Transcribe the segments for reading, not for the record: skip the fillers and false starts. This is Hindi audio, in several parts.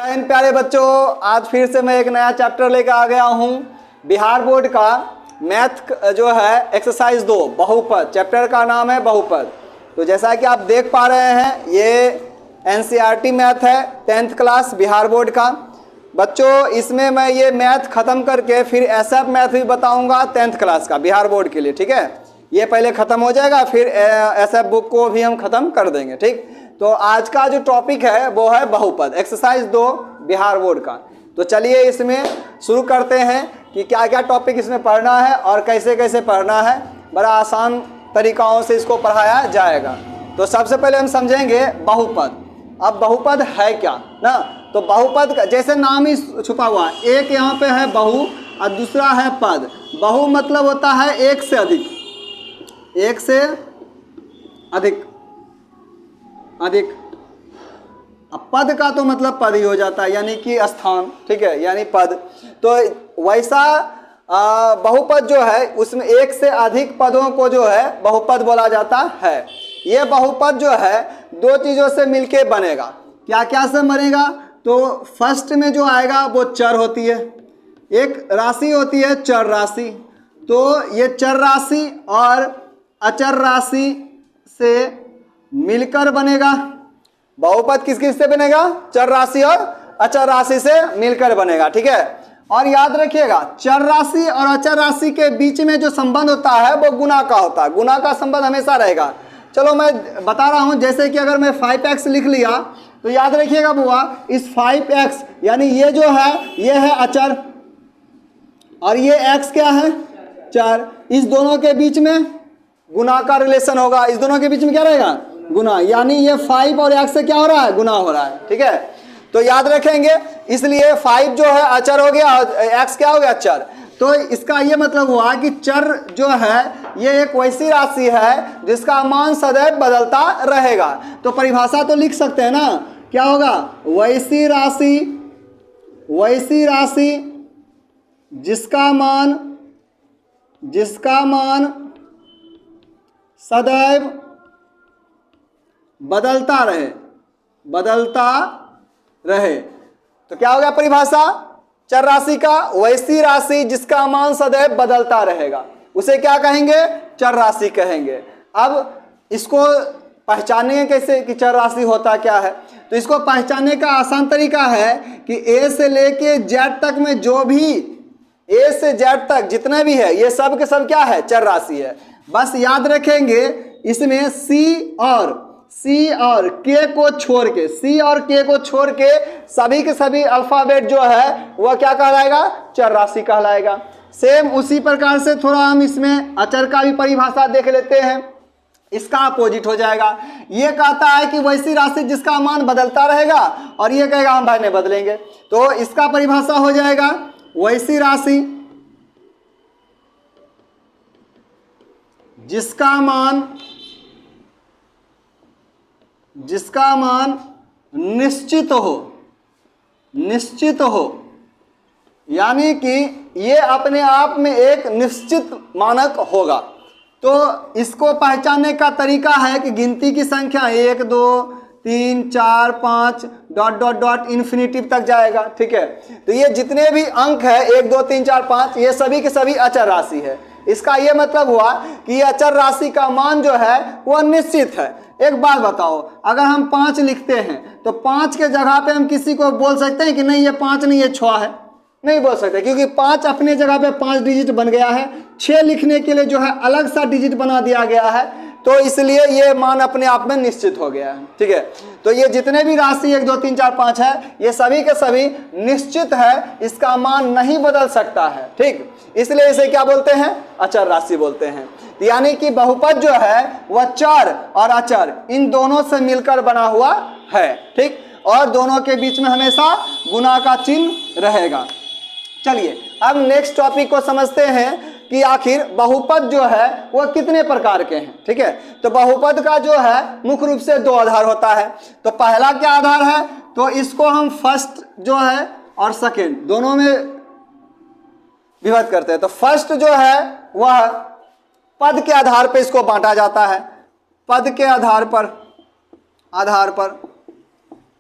इन प्यारे बच्चों, आज फिर से मैं एक नया चैप्टर लेकर आ गया हूँ। बिहार बोर्ड का मैथ जो है एक्सरसाइज 2 बहुपद, चैप्टर का नाम है बहुपद। तो जैसा कि आप देख पा रहे हैं, ये एनसीईआरटी मैथ है 10th क्लास बिहार बोर्ड का। बच्चों, इसमें मैं ये मैथ ख़त्म करके फिर एसएफ मैथ भी बताऊंगा 10th क्लास का बिहार बोर्ड के लिए। ठीक है, ये पहले ख़त्म हो जाएगा, फिर एसएफ बुक को भी हम ख़त्म कर देंगे। ठीक, तो आज का जो टॉपिक है वो है बहुपद, एक्सरसाइज 2 बिहार बोर्ड का। तो चलिए इसमें शुरू करते हैं कि क्या क्या टॉपिक इसमें पढ़ना है और कैसे कैसे पढ़ना है। बड़ा आसान तरीक़ाओं से इसको पढ़ाया जाएगा। तो सबसे पहले हम समझेंगे बहुपद। अब बहुपद है क्या ना, तो बहुपद का जैसे नाम ही छुपा हुआ है, एक यहाँ पे है बहु और दूसरा है पद। बहु मतलब होता है एक से अधिक, एक से अधिक अधिक। अब पद का तो मतलब पद ही हो जाता है, यानी कि स्थान। ठीक है, यानी पद। तो वैसा बहुपद जो है उसमें एक से अधिक पदों को जो है बहुपद बोला जाता है। ये बहुपद जो है दो चीज़ों से मिलके बनेगा। क्या क्या से बनेगा? तो फर्स्ट में जो आएगा वो चर होती है, एक राशि होती है चर राशि। तो ये चर राशि और अचर राशि से मिलकर बनेगा। बहुपद किस किस से बनेगा? चर राशि और अचर राशि से मिलकर बनेगा। ठीक है, और याद रखिएगा चर राशि और अचर राशि के बीच में जो संबंध होता है वो गुना का होता है। गुना का संबंध हमेशा रहेगा। चलो मैं बता रहा हूं, जैसे कि अगर मैं 5x लिख लिया तो याद रखिएगा बुआ, इस 5x यानी ये जो है ये है अचर और ये x क्या है? चर। इस दोनों के बीच में गुना का रिलेशन होगा। इस दोनों के बीच में क्या रहेगा? गुना। यानी ये 5 और x से क्या हो रहा है? गुना हो रहा है। ठीक है, तो याद रखेंगे। इसलिए 5 जो है अचर हो गया और x क्या हो गया? चर। तो इसका ये मतलब हुआ कि चर जो है ये एक वैसी राशि है जिसका मान सदैव बदलता रहेगा। तो परिभाषा तो लिख सकते हैं ना, क्या होगा? वैसी राशि जिसका मान सदैव बदलता रहे। तो क्या हो गया परिभाषा चर राशि का? वैसी राशि जिसका मान सदैव बदलता रहेगा, उसे क्या कहेंगे? चर राशि कहेंगे। अब इसको पहचानेंगे कैसे कि चर राशि होता क्या है? तो इसको पहचानने का आसान तरीका है कि ए से लेके जेड तक में जो भी ए से जेड तक जितने भी है ये सब के सब क्या है? चर राशि है। बस याद रखेंगे इसमें सी और के को छोड़ के, सी और के को छोड़ के सभी के सभी अल्फाबेट जो है वह क्या कहलाएगा? चर राशि कहलाएगा। सेम उसी प्रकार से थोड़ा हम इसमें अचर का भी परिभाषा देख लेते हैं। इसका अपोजिट हो जाएगा। ये कहता है कि वैसी राशि जिसका मान बदलता रहेगा और ये कहेगा हम भाई नहीं बदलेंगे। तो इसका परिभाषा हो जाएगा वैसी राशि जिसका मान निश्चित हो, यानी कि ये अपने आप में एक निश्चित मानक होगा। तो इसको पहचानने का तरीका है कि गिनती की संख्या 1 2 3 4 5 डॉट डॉट डॉट इन्फिनिटिव तक जाएगा। ठीक है, तो ये जितने भी अंक है 1 2 3 4 5 ये सभी के सभी अचर राशि है। इसका ये मतलब हुआ कि ये अचर राशि का मान जो है वह निश्चित है। एक बात बताओ, अगर हम 5 लिखते हैं तो 5 के जगह पे हम किसी को बोल सकते हैं कि नहीं ये 5 नहीं ये 6 है? नहीं बोल सकते, क्योंकि 5 अपने जगह पे 5 डिजिट बन गया है। 6 लिखने के लिए जो है अलग सा डिजिट बना दिया गया है, तो इसलिए ये मान अपने आप में निश्चित हो गया है। ठीक है, तो ये जितने भी राशि 1 2 3 4 5 है ये सभी के सभी निश्चित है, इसका मान नहीं बदल सकता है। ठीक, इसलिए इसे क्या बोलते हैं? अचर राशि बोलते हैं। यानी कि बहुपद जो है वह चर और अचर इन दोनों से मिलकर बना हुआ है। ठीक, और दोनों के बीच में हमेशा गुना का चिन्ह रहेगा। चलिए अब नेक्स्ट टॉपिक को समझते हैं कि आखिर बहुपद जो है वह कितने प्रकार के हैं। ठीक है, तो बहुपद का जो है मुख्य रूप से 2 आधार होता है। तो पहला क्या आधार है? तो इसको हम फर्स्ट जो है और सेकेंड दोनों में विभक्त करते हैं। तो फर्स्ट जो है वह पद के आधार पर इसको बांटा जाता है। पद के आधार पर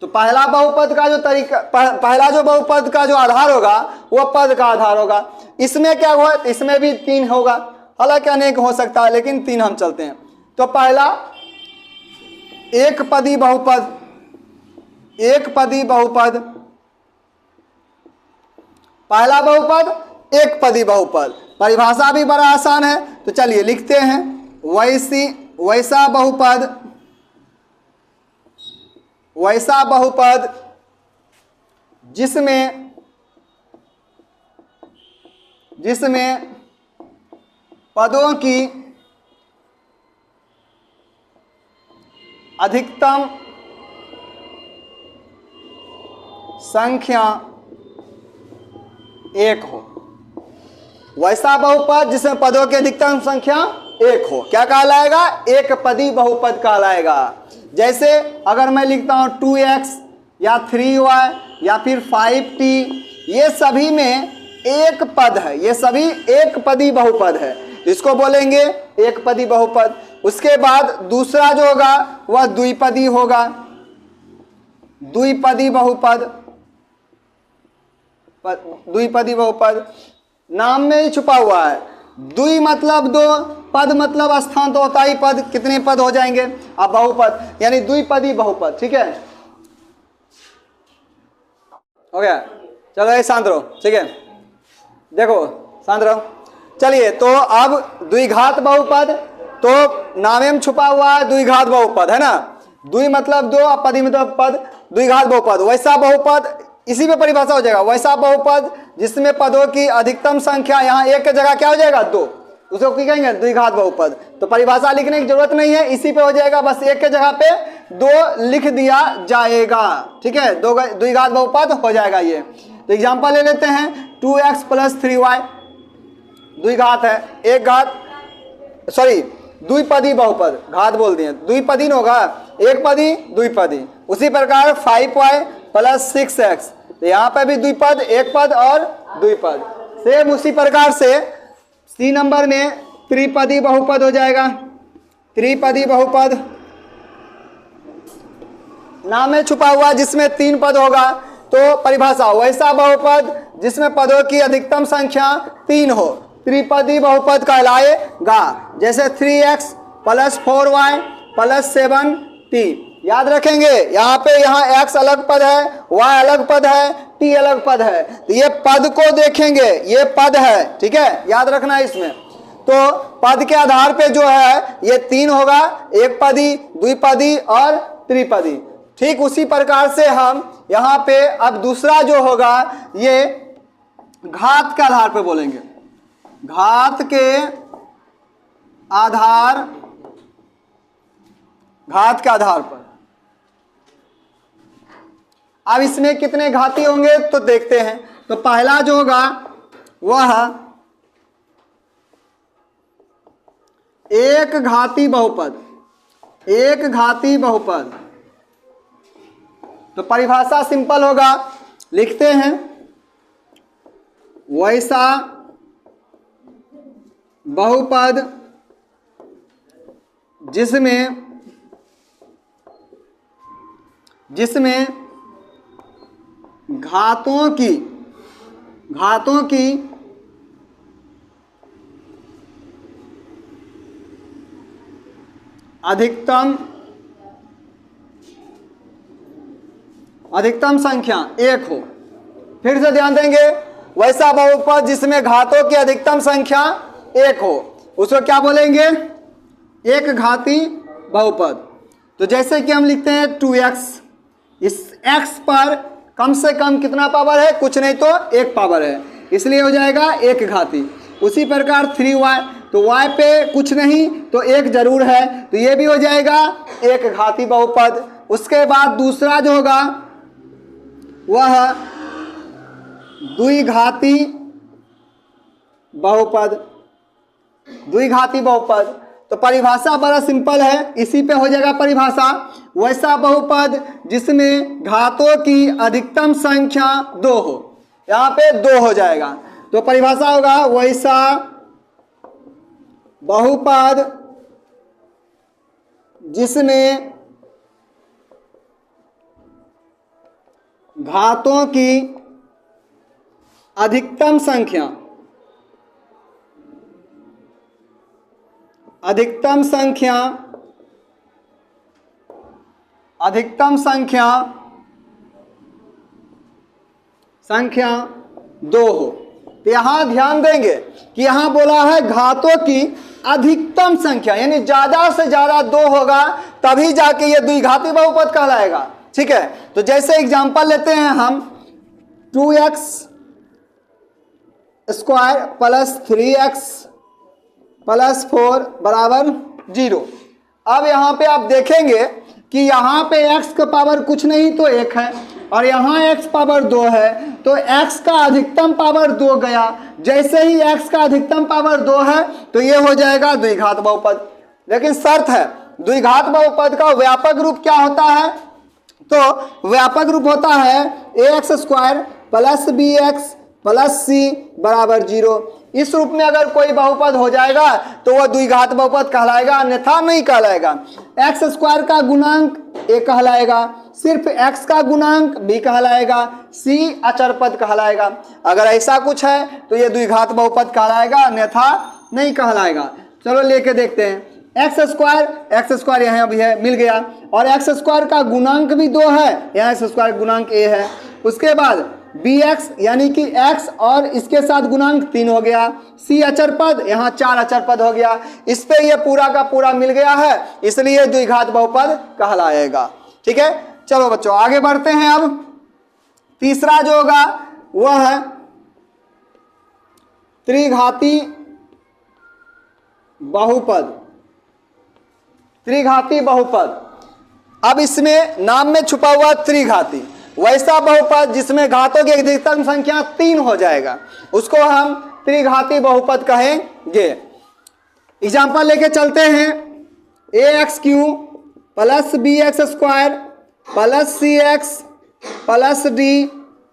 तो पहला बहुपद का जो तरीका, पहला जो बहुपद का जो आधार होगा वो पद का आधार होगा। इसमें क्या हुआ, इसमें भी 3 होगा, हालांकि अनेक हो सकता है लेकिन 3 हम चलते हैं। तो पहला एक पदी बहुपद, एक पदी बहुपद, पहला बहुपद एक पदी बहुपद। परिभाषा भी बड़ा आसान है, तो चलिए लिखते हैं। वैसा बहुपद, वैसा बहुपद जिसमें पदों की अधिकतम संख्या 1 हो। वैसा बहुपद जिसमें पदों की अधिकतम संख्या 1 हो, क्या कहलाएगा, एक पदी बहुपद कहलाएगा। जैसे अगर मैं लिखता हूं 2x या 3y या फिर 5t, ये सभी में एक पद है, ये सभी एक पदी बहुपद है, इसको बोलेंगे एक पदी बहुपद। उसके बाद दूसरा जो होगा वह द्विपदी होगा, द्विपदी बहुपद, द्विपदी बहुपद नाम में ही छुपा हुआ है। द्वि मतलब 2, पद मतलब स्थान, तो होता ही पद, कितने पद हो जाएंगे, अब बहुपद यानी द्विपदी बहुपद। ठीक है, हो गया, चलो ये शांत रहो, ठीक है, देखो शांत रहो। चलिए, तो अब द्विघात बहुपद, तो नामे में छुपा हुआ है द्विघात बहुपद, है ना। द्वि मतलब 2, पदी मतलब पद, द्विघात बहुपद। वैसा बहुपद, इसी पे परिभाषा हो जाएगा, वैसा बहुपद जिसमें पदों की अधिकतम संख्या, यहाँ एक की जगह क्या हो जाएगा 2, उसको क्या कहेंगे, द्विघात बहुपद। तो परिभाषा लिखने की जरूरत नहीं है, इसी पे हो जाएगा, बस एक की जगह पे 2 लिख दिया जाएगा। ठीक है, द्विघात बहुपद हो जाएगा ये। तो एग्जांपल ले लेते हैं, 2x + 3y द्विघात है, एक घात, सॉरी द्विपदी बहुपद, घात बोल दिए, द्विपदी न होगा, एक पदी द्विपदी। उसी प्रकार 5y + 6x, तो यहाँ पे भी द्विपद, एक पद और द्विपद। सेम उसी प्रकार से सी नंबर में त्रिपदी बहुपद हो जाएगा, त्रिपदी बहुपद नाम में छुपा हुआ जिसमें 3 पद होगा। तो परिभाषा, वैसा बहुपद जिसमें पदों की अधिकतम संख्या 3 हो, त्रिपदी बहुपद कहलाएगा। जैसे 3x + 4y + 7t, याद रखेंगे, यहाँ पे यहाँ x अलग पद है, y अलग पद है, t अलग पद है, तो ये पद को देखेंगे, ये पद है, ठीक है, याद रखना है इसमें। तो पद के आधार पे जो है ये 3 होगा, एक पदी, द्विपदी और त्रिपदी। ठीक उसी प्रकार से हम यहाँ पे अब दूसरा जो होगा ये घात के आधार पे बोलेंगे, घात के आधार, घात के आधार पर। अब इसमें कितने घाती होंगे तो देखते हैं। तो पहला जो होगा वह एक घाती बहुपद, एक घाती बहुपद। तो परिभाषा सिंपल होगा, लिखते हैं, वैसा बहुपद जिसमें घातों की अधिकतम संख्या 1 हो। फिर से ध्यान देंगे, वैसा बहुपद जिसमें घातों की अधिकतम संख्या 1 हो, उसको क्या बोलेंगे, एक घाती बहुपद। तो जैसे कि हम लिखते हैं 2x, इस x पर कम से कम कितना पावर है, कुछ नहीं तो 1 पावर है, इसलिए हो जाएगा एक घाती। उसी प्रकार 3y, तो y पे कुछ नहीं तो 1 जरूर है, तो ये भी हो जाएगा एक घाती बहुपद। उसके बाद दूसरा जो होगा वह द्विघाती बहुपद, द्विघाती बहुपद। तो परिभाषा बड़ा सिंपल है, इसी पे हो जाएगा परिभाषा, वैसा बहुपद जिसमें घातों की अधिकतम संख्या 2 हो, यहाँ पे 2 हो जाएगा। तो परिभाषा होगा, वैसा बहुपद जिसमें घातों की अधिकतम संख्या, अधिकतम संख्या, अधिकतम संख्या, संख्या 2 हो। तो यहां ध्यान देंगे कि यहां बोला है घातों की अधिकतम संख्या, यानी ज्यादा से ज्यादा 2 होगा तभी जाके ये द्विघाती बहुपद कहलाएगा। ठीक है, तो जैसे एग्जांपल लेते हैं हम 2x square plus 3x plus 4 बराबर 0। अब यहाँ पे आप देखेंगे कि यहाँ पे x का पावर कुछ नहीं तो 1 है और यहाँ x पावर 2 है, तो x का अधिकतम पावर 2 गया। जैसे ही x का अधिकतम पावर 2 है तो ये हो जाएगा द्विघात बहुपद। लेकिन शर्त है, द्विघात बहुपद का व्यापक रूप क्या होता है? तो व्यापक रूप होता है ax square plus bx plus c बराबर 0। इस रूप में अगर कोई बहुपद हो जाएगा तो वह द्विघात बहुपद कहलाएगा, अन्यथा नहीं कहलाएगा। एक्स स्क्वायर का गुणांक a कहलाएगा, सिर्फ x का गुणांक b कहलाएगा, c अचर पद कहलाएगा। अगर ऐसा कुछ है तो ये द्विघात बहुपद कहलाएगा, अन्यथा नहीं कहलाएगा। चलो लेके देखते हैं। एक्स स्क्वायर यहाँ भी है, मिल गया, और एक्स स्क्वायर का गुणांक भी 2 है, यहाँ एक्स स्क्वायर गुणांक a है। उसके बाद bx यानी कि x और इसके साथ गुणांक 3 हो गया, c अचर पद, यहाँ 4 अचर पद हो गया। इस पे ये पूरा का पूरा मिल गया है, इसलिए द्विघात बहुपद कहलाएगा। ठीक है, चलो बच्चों आगे बढ़ते हैं। अब तीसरा जो होगा वह है त्रिघाती बहुपद। त्रिघाती बहुपद, अब इसमें नाम में छुपा हुआ त्रिघाती, वैसा बहुपद जिसमें घातों की अधिकतम संख्या 3 हो जाएगा, उसको हम त्रिघाती बहुपद कहेंगे। एग्जाम्पल लेके चलते हैं। ax³ plus bx square plus cx plus d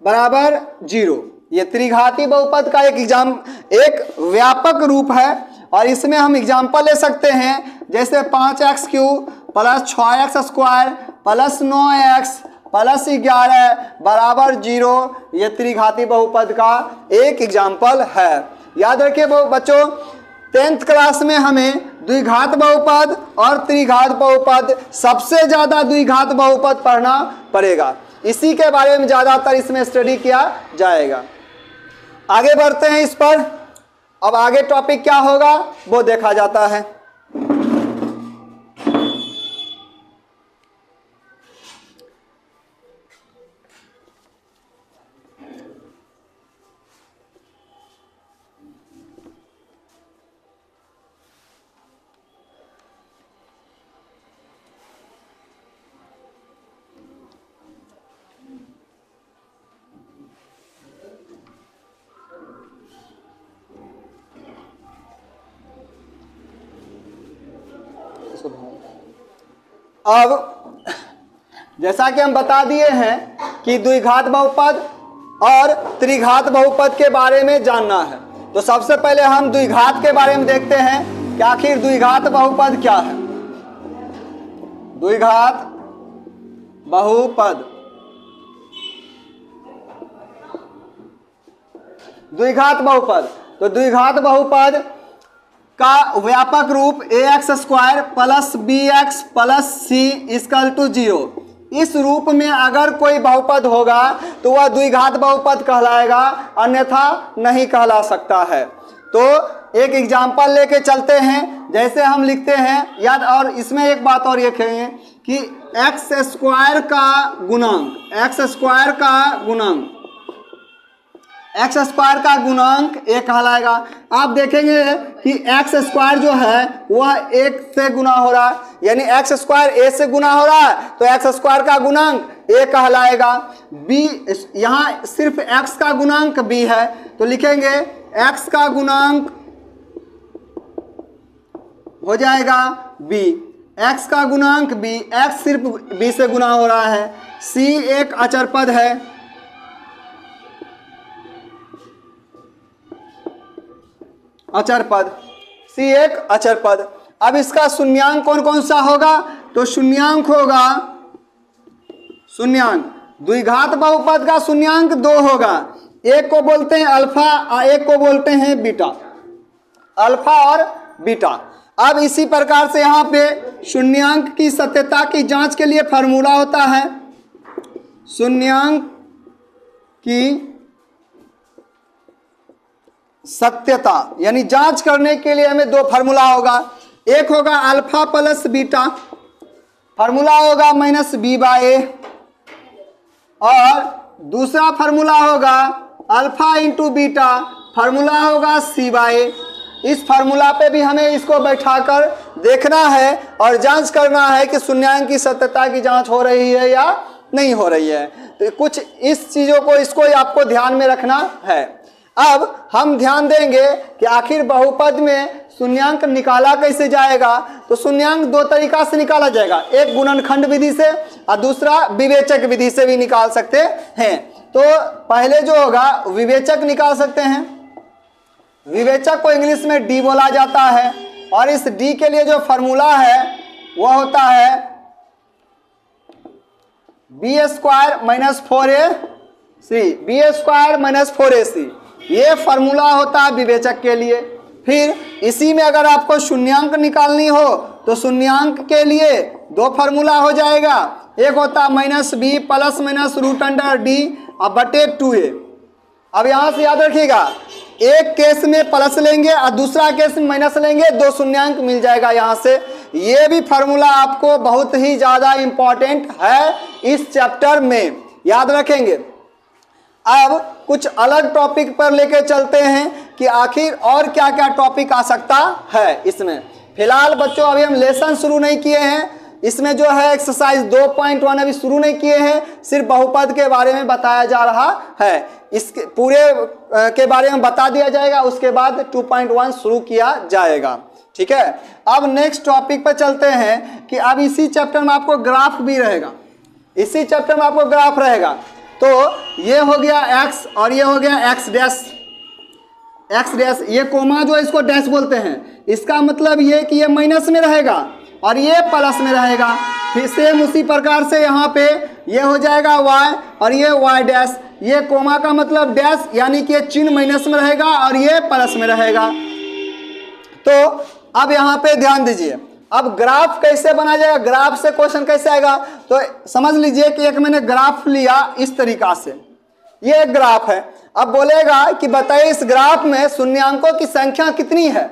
बराबर 0। ये त्रिघाती बहुपद का एक व्यापक रूप है, और इसमें हम एग्जाम्पल ले सकते हैं, जैसे 5x³ plus 6x square plus 9x plus 11 बराबर 0। ये त्रिघाती बहुपद का एक एग्जाम्पल है। याद रखिए बच्चों, 10th क्लास में हमें द्विघात बहुपद और त्रिघात बहुपद, सबसे ज्यादा द्विघात बहुपद पढ़ना पड़ेगा। इसी के बारे में ज्यादातर इसमें स्टडी किया जाएगा। आगे बढ़ते हैं इस पर। अब आगे टॉपिक क्या होगा वो देखा जाता है। अब जैसा कि हम बता दिए हैं कि द्विघात बहुपद और त्रिघात बहुपद के बारे में जानना है, तो सबसे पहले हम द्विघात के बारे में देखते हैं कि आखिर द्विघात बहुपद क्या है। द्विघात बहुपद, द्विघात बहुपद, तो द्विघात बहुपद का व्यापक रूप ax square plus bx plus c equal to 0। इस रूप में अगर कोई बहुपद होगा तो वह द्विघात बहुपद कहलाएगा, अन्यथा नहीं कहला सकता है। तो एक एग्जाम्पल लेके चलते हैं। जैसे हम लिखते हैं, याद, और इसमें एक बात और ये कहेंगे कि एक्स स्क्वायर का गुणांक, एक्स स्क्वायर का गुणांक, एक्स स्क्वायर का गुणांक a कहलाएगा। आप देखेंगे कि एक्स स्क्वायर जो है वह 1 से गुना हो रहा है, यानी एक्स स्क्वायर a से गुना हो रहा है, तो एक्स स्क्वायर का गुणांक a कहलाएगा। b, यहाँ सिर्फ x का गुणांक b है, तो लिखेंगे x का गुणांक हो जाएगा b, x का गुणांक b, x सिर्फ b से गुना हो रहा है। c एक अचर पद है, अचर पद, c एक अचर पद। अब इसका शून्यांक कौन कौन सा होगा? तो शून्यांक होगा, शून्यांक द्विघात बहुपद का शून्यांक 2 होगा। एक को बोलते हैं अल्फा और एक को बोलते हैं बीटा, अल्फा और बीटा। अब इसी प्रकार से यहाँ पे शून्यांक की सत्यता की जांच के लिए फार्मूला होता है। शून्यांक की सत्यता यानी जांच करने के लिए हमें दो फार्मूला होगा। एक होगा अल्फा प्लस बीटा, फार्मूला होगा माइनस बी बाय ए, और दूसरा फार्मूला होगा अल्फा इंटू बीटा, फार्मूला होगा सी बाय ए। इस फार्मूला पे भी हमें इसको बैठाकर देखना है और जांच करना है कि शून्यांक की सत्यता की जांच हो रही है या नहीं हो रही है। तो कुछ इस चीज़ों को इसको आपको ध्यान में रखना है। अब हम ध्यान देंगे कि आखिर बहुपद में शून्यांक निकाला कैसे जाएगा। तो शून्यांक दो तरीका से निकाला जाएगा, एक गुणनखंड विधि से और दूसरा विवेचक विधि से भी निकाल सकते हैं। तो पहले जो होगा विवेचक निकाल सकते हैं। विवेचक को इंग्लिश में डी बोला जाता है, और इस डी के लिए जो फॉर्मूला है वह होता है b square minus 4ac, b square minus 4ac, ये फार्मूला होता है विवेचक के लिए। फिर इसी में अगर आपको शून्यांक निकालनी हो तो शून्यांक के लिए दो फार्मूला हो जाएगा, एक होता है minus b plus minus root under D और बटे 2a। अब यहाँ से याद रखिएगा, एक केस में प्लस लेंगे और दूसरा केस में माइनस लेंगे, दो शून्यांक मिल जाएगा यहाँ से। ये भी फार्मूला आपको बहुत ही ज़्यादा इम्पॉर्टेंट है इस चैप्टर में, याद रखेंगे। अब कुछ अलग टॉपिक पर लेके चलते हैं कि आखिर और क्या क्या टॉपिक आ सकता है इसमें। फिलहाल बच्चों अभी हम लेसन शुरू नहीं किए हैं, इसमें जो है एक्सरसाइज 2.1 अभी शुरू नहीं किए हैं, सिर्फ बहुपद के बारे में बताया जा रहा है। इसके पूरे के बारे में बता दिया जाएगा, उसके बाद 2.1 शुरू किया जाएगा। ठीक है, अब नेक्स्ट टॉपिक पर चलते हैं कि अब इसी चैप्टर में आपको ग्राफ भी रहेगा, इसी चैप्टर में आपको ग्राफ रहेगा। तो ये हो गया x और ये हो गया x डैश, x डैश, ये कोमा जो इसको डैश बोलते हैं, इसका मतलब ये कि ये माइनस में रहेगा और ये प्लस में रहेगा। फिर सेम उसी प्रकार से यहाँ पे ये हो जाएगा y और ये y डैश, ये कोमा का मतलब डैश, यानी कि ये चिन्ह माइनस में रहेगा और ये प्लस में रहेगा। तो अब यहाँ पे ध्यान दीजिए, अब ग्राफ कैसे बनाया जाएगा, ग्राफ से क्वेश्चन कैसे आएगा। तो समझ लीजिए कि एक मैंने ग्राफ लिया इस तरीका से, ये एक ग्राफ है। अब बोलेगा कि बताइए इस ग्राफ में शून्यांकों की संख्या कितनी है।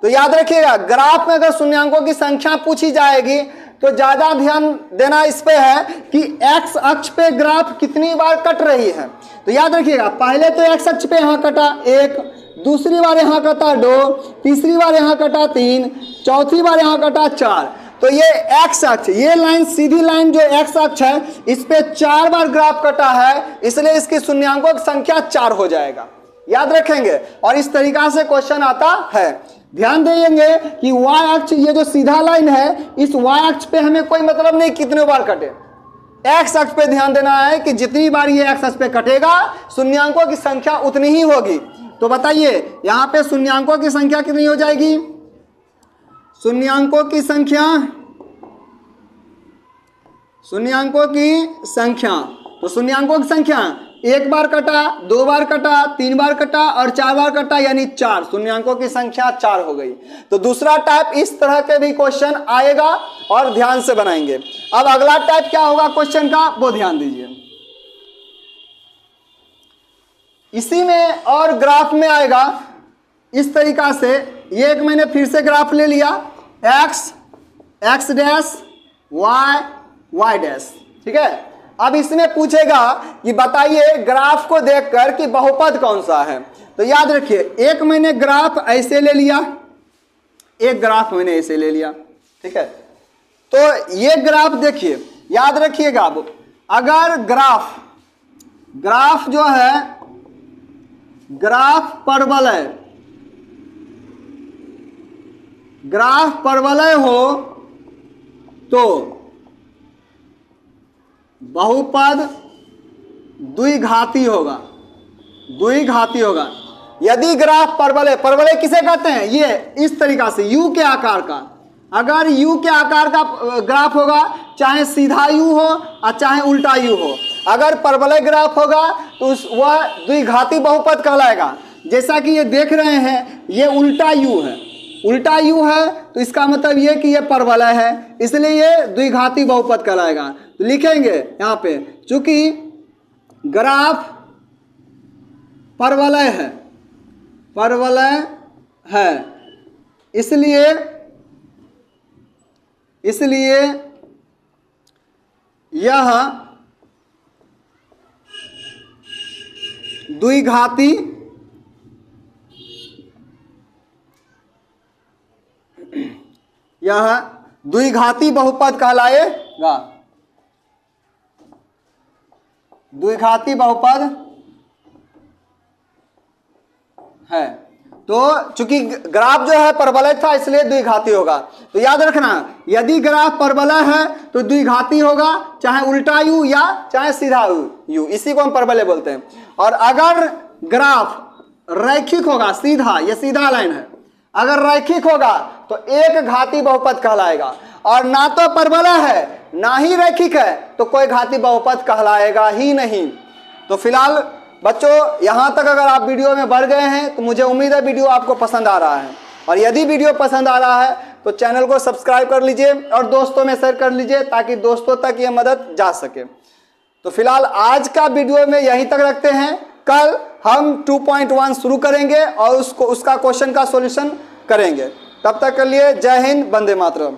तो याद रखिएगा, ग्राफ में अगर शून्यांकों की संख्या पूछी जाएगी तो ज़्यादा ध्यान देना इस पे है कि एक्स अक्ष पे ग्राफ कितनी बार कट रही है। तो याद रखिएगा, पहले तो एक्स अक्ष पे यहाँ कटा 1, दूसरी बार यहाँ कटा 2, तीसरी बार यहाँ कटा 3, चौथी बार यहाँ कटा 4। तो ये एक्स अक्ष, ये लाइन सीधी लाइन जो एक्स अक्ष है, इस पे 4 बार ग्राफ कटा है, इसलिए इसकी शून्यांकों की संख्या 4 हो जाएगा। याद रखेंगे, और इस तरीका से क्वेश्चन आता है। ध्यान देंगे कि y अक्ष, ये जो सीधा लाइन है, इस y अक्ष पे हमें कोई मतलब नहीं कितने बार कटे, x अक्ष पे ध्यान देना है कि जितनी बार ये x अक्ष पे कटेगा शून्यांकों की संख्या उतनी ही होगी। तो बताइए यहाँ पे शून्यांकों की संख्या कितनी हो जाएगी, शून्यांकों की संख्या, शून्यांकों की संख्या, तो शून्यांकों की संख्या 1 बार कटा, 2 बार कटा, 3 बार कटा और 4 बार कटा, यानी 4, शून्यांकों की संख्या 4 हो गई। तो दूसरा टाइप इस तरह के भी क्वेश्चन आएगा और ध्यान से बनाएंगे। अब अगला टाइप क्या होगा क्वेश्चन का, वो ध्यान दीजिए। इसी में और ग्राफ में आएगा इस तरीका से, ये एक मैंने फिर से ग्राफ ले लिया, x डैश y डैश। ठीक है, अब इसमें पूछेगा कि बताइए ग्राफ को देखकर कि बहुपद कौन सा है। तो याद रखिए, एक मैंने ग्राफ ऐसे ले लिया, एक ग्राफ मैंने ऐसे ले लिया। ठीक है, तो ये ग्राफ देखिए, याद रखिएगा, अब अगर ग्राफ जो है, ग्राफ परवलय, ग्राफ परवलय हो तो बहुपद द्विघाती होगा, द्विघाती होगा। यदि ग्राफ परवलय, परवलय किसे कहते हैं, ये इस तरीका से यू के आकार का, अगर यू के आकार का ग्राफ होगा, चाहे सीधा यू हो और चाहे उल्टा यू हो, अगर परवलय ग्राफ होगा तो वह द्विघाती बहुपद कहलाएगा। जैसा कि ये देख रहे हैं, ये उल्टा यू है, उल्टा यू है, तो इसका मतलब ये कि ये परवलय है, इसलिए ये द्विघाती बहुपद कहलाएगा। तो लिखेंगे यहाँ पे, चूंकि ग्राफ परवलय है, परवलय है, इसलिए यह द्विघाती बहुपद कहलाएगा, द्विघाती बहुपद है। तो चूंकि ग्राफ जो है परवलय था इसलिए द्विघाती होगा। तो याद रखना, यदि ग्राफ परवलय है तो द्विघाती होगा, चाहे उल्टा यू या चाहे सीधा यू, इसी को हम परवलय बोलते हैं। और अगर ग्राफ रैखिक होगा, सीधा, ये सीधा लाइन है, अगर रैखिक होगा तो एक घाती बहुपद कहलाएगा। और ना तो परवलय है ना ही रैखिक है तो कोई घाती बहुपद कहलाएगा ही नहीं। तो फिलहाल बच्चों, यहाँ तक अगर आप वीडियो में बढ़ गए हैं तो मुझे उम्मीद है वीडियो आपको पसंद आ रहा है। और यदि वीडियो पसंद आ रहा है तो चैनल को सब्सक्राइब कर लीजिए और दोस्तों में शेयर कर लीजिए ताकि दोस्तों तक ये मदद जा सके। तो फिलहाल आज का वीडियो में यहीं तक रखते हैं। कल हम 2.1 शुरू करेंगे और उसका क्वेश्चन का सॉल्यूशन करेंगे। तब तक के लिए जय हिंद, वंदे मातरम।